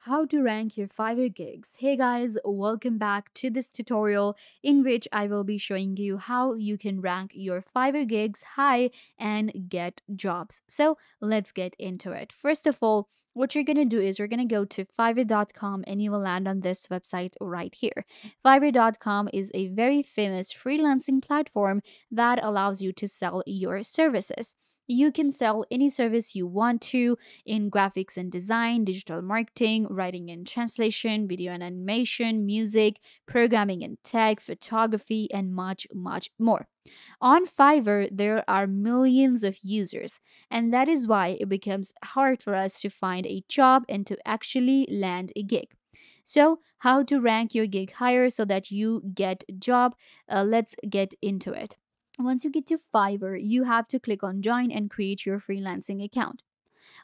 how to rank your Fiverr gigs. Hey guys, welcome back to this tutorial in which I will be showing you how you can rank your Fiverr gigs high and get jobs. So let's get into it. First of all, what you're going to do is you're going to go to fiverr.com and you will land on this website right here. Fiverr.com is a very famous freelancing platform that allows you to sell your services. You can sell any service you want to in graphics and design, digital marketing, writing and translation, video and animation, music, programming and tech, photography, and much, much more. On Fiverr, there are millions of users, and that is why it becomes hard for us to find a job and to actually land a gig. So, how to rank your gig higher so that you get a job? Let's get into it. Once you get to Fiverr, you have to click on join and create your freelancing account.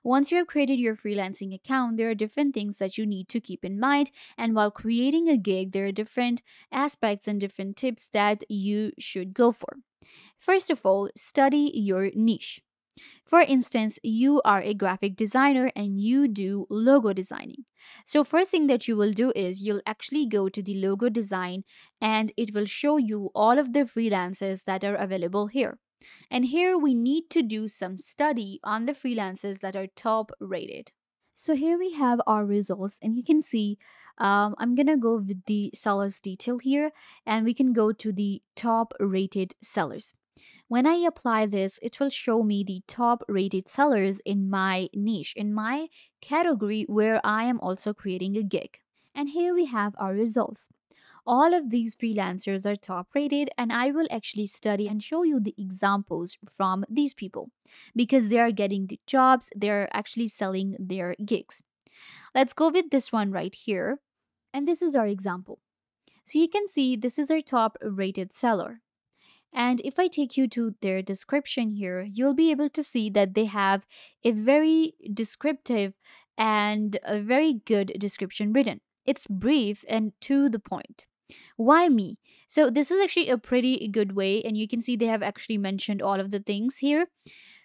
Once you have created your freelancing account, there are different things that you need to keep in mind. And while creating a gig, there are different aspects and different tips that you should go for. First of all, study your niche. For instance, you are a graphic designer and you do logo designing. So first thing that you will do is you'll actually go to the logo design and it will show you all of the freelancers that are available here. And here we need to do some study on the freelancers that are top rated. So here we have our results and you can see I'm gonna go with the sellers detail here and we can go to the top rated sellers. When I apply this, it will show me the top rated sellers in my niche, in my category where I am also creating a gig. And here we have our results. All of these freelancers are top rated, and I will actually study and show you the examples from these people because they are getting the jobs, they're actually selling their gigs. Let's go with this one right here, and this is our example. So you can see this is our top rated seller. And if I take you to their description here, you'll be able to see that they have a very descriptive and a very good description written. It's brief and to the point. Why me? So, this is actually a pretty good way, and you can see they have actually mentioned all of the things here.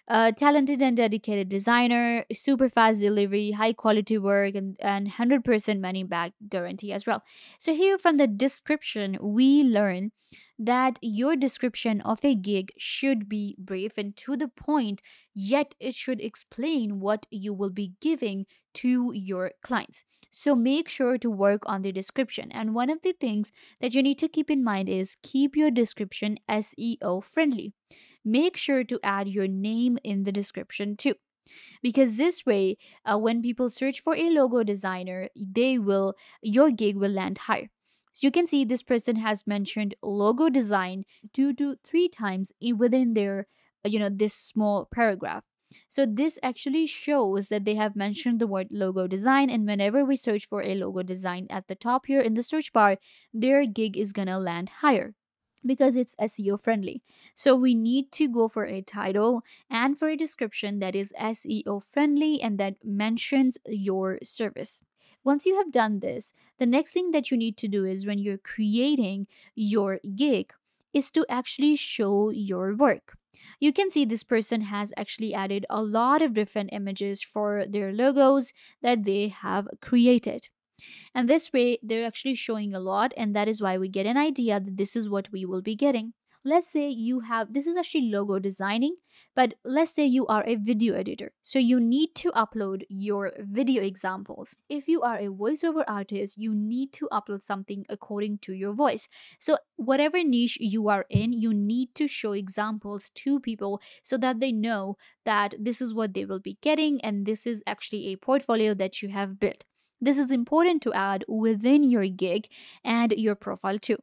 Talented and dedicated designer, super fast delivery, high quality work, and 100% money back guarantee as well. So, here from the description, we learn that your description of a gig should be brief and to the point, yet it should explain what you will be giving to your clients. So make sure to work on the description. And one of the things that you need to keep in mind is keep your description SEO friendly. Make sure to add your name in the description too, because this way when people search for a logo designer, your gig will land higher. So you can see this person has mentioned logo design 2 to 3 times within their this small paragraph. So this actually shows that they have mentioned the word logo design, and whenever we search for a logo design at the top here in the search bar, their gig is gonna land higher because it's SEO friendly. So we need to go for a title and for a description that is SEO friendly and that mentions your service. Once you have done this, the next thing that you need to do is when you're creating your gig is to actually show your work. You can see this person has actually added a lot of different images for their logos that they have created. And this way, they're actually showing a lot, and that is why we get an idea that this is what we will be getting. Let's say you have this is actually logo designing, but let's say you are a video editor. So you need to upload your video examples. If you are a voiceover artist, you need to upload something according to your voice. So, whatever niche you are in, you need to show examples to people so that they know that this is what they will be getting, and this is actually a portfolio that you have built. This is important to add within your gig and your profile too.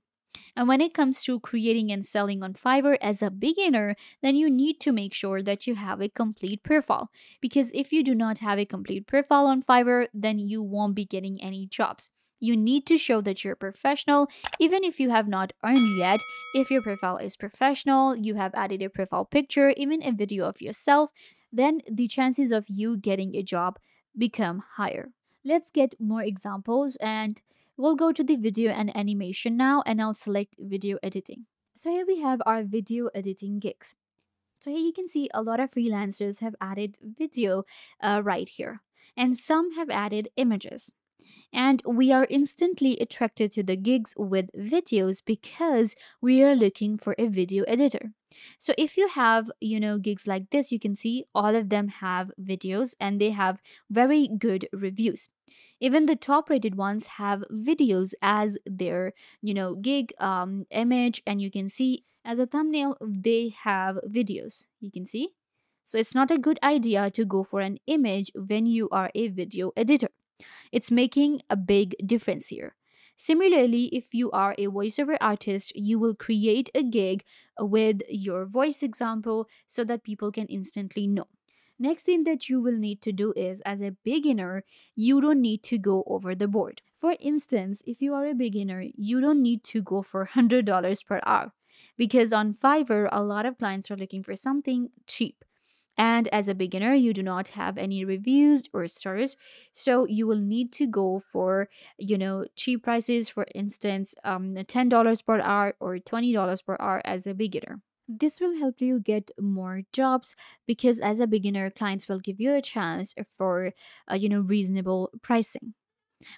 And when it comes to creating and selling on Fiverr as a beginner, then you need to make sure that you have a complete profile. Because if you do not have a complete profile on Fiverr, then you won't be getting any jobs. You need to show that you're professional, even if you have not earned yet. If your profile is professional, you have added a profile picture, even a video of yourself, then the chances of you getting a job become higher. Let's get more examples and we'll go to the video and animation now, and I'll select video editing. So here we have our video editing gigs. So here you can see a lot of freelancers have added video right here, and some have added images. And we are instantly attracted to the gigs with videos because we are looking for a video editor. So if you have, gigs like this, you can see all of them have videos and they have very good reviews. Even the top rated ones have videos as their, gig image, and you can see as a thumbnail, they have videos. You can see. So it's not a good idea to go for an image when you are a video editor. It's making a big difference here. Similarly, if you are a voiceover artist, you will create a gig with your voice example so that people can instantly know. Next thing that you will need to do is, as a beginner, you don't need to go over the board. For instance, if you are a beginner, you don't need to go for $100 per hour because on Fiverr, a lot of clients are looking for something cheap. And as a beginner, you do not have any reviews or stars. So you will need to go for, cheap prices, for instance, $10 per hour or $20 per hour as a beginner. This will help you get more jobs because as a beginner, clients will give you a chance for, reasonable pricing.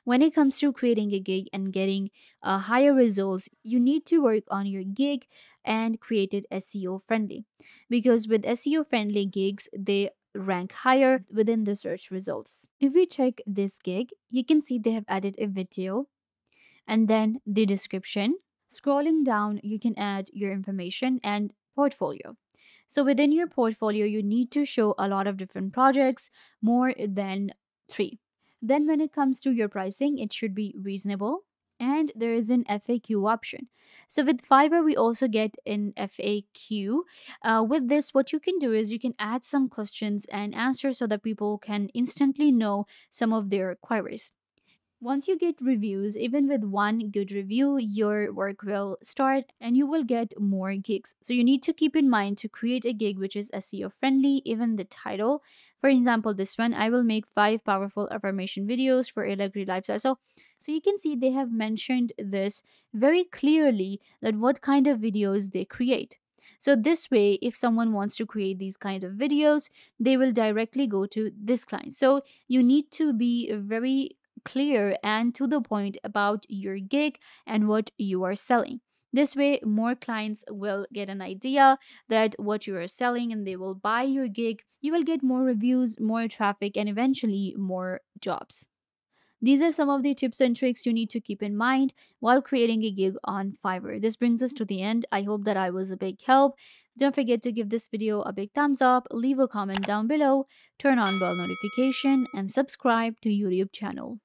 When it comes to creating a gig and getting higher results, you need to work on your gig and create it SEO friendly. Because with SEO friendly gigs, they rank higher within the search results. If we check this gig, you can see they have added a video and then the description. Scrolling down, you can add your information and portfolio. So within your portfolio, you need to show a lot of different projects, more than three. Then when it comes to your pricing, it should be reasonable. And there is an FAQ option. So with Fiverr, we also get an FAQ. With this, what you can do is you can add some questions and answers so that people can instantly know some of their queries. Once you get reviews, even with one good review, your work will start and you will get more gigs. So you need to keep in mind to create a gig which is SEO friendly, even the title. For example, this one, I will make 5 powerful affirmation videos for a luxury lifestyle. So you can see they have mentioned this very clearly, that what kind of videos they create. So this way, if someone wants to create these kind of videos, they will directly go to this client. So you need to be very clear and to the point about your gig and what you are selling. This way, more clients will get an idea that what you are selling and they will buy your gig. You will get more reviews, more traffic, and eventually more jobs. These are some of the tips and tricks you need to keep in mind while creating a gig on Fiverr. This brings us to the end. I hope that I was a big help. Don't forget to give this video a big thumbs up, leave a comment down below, turn on bell notification, and subscribe to YouTube channel.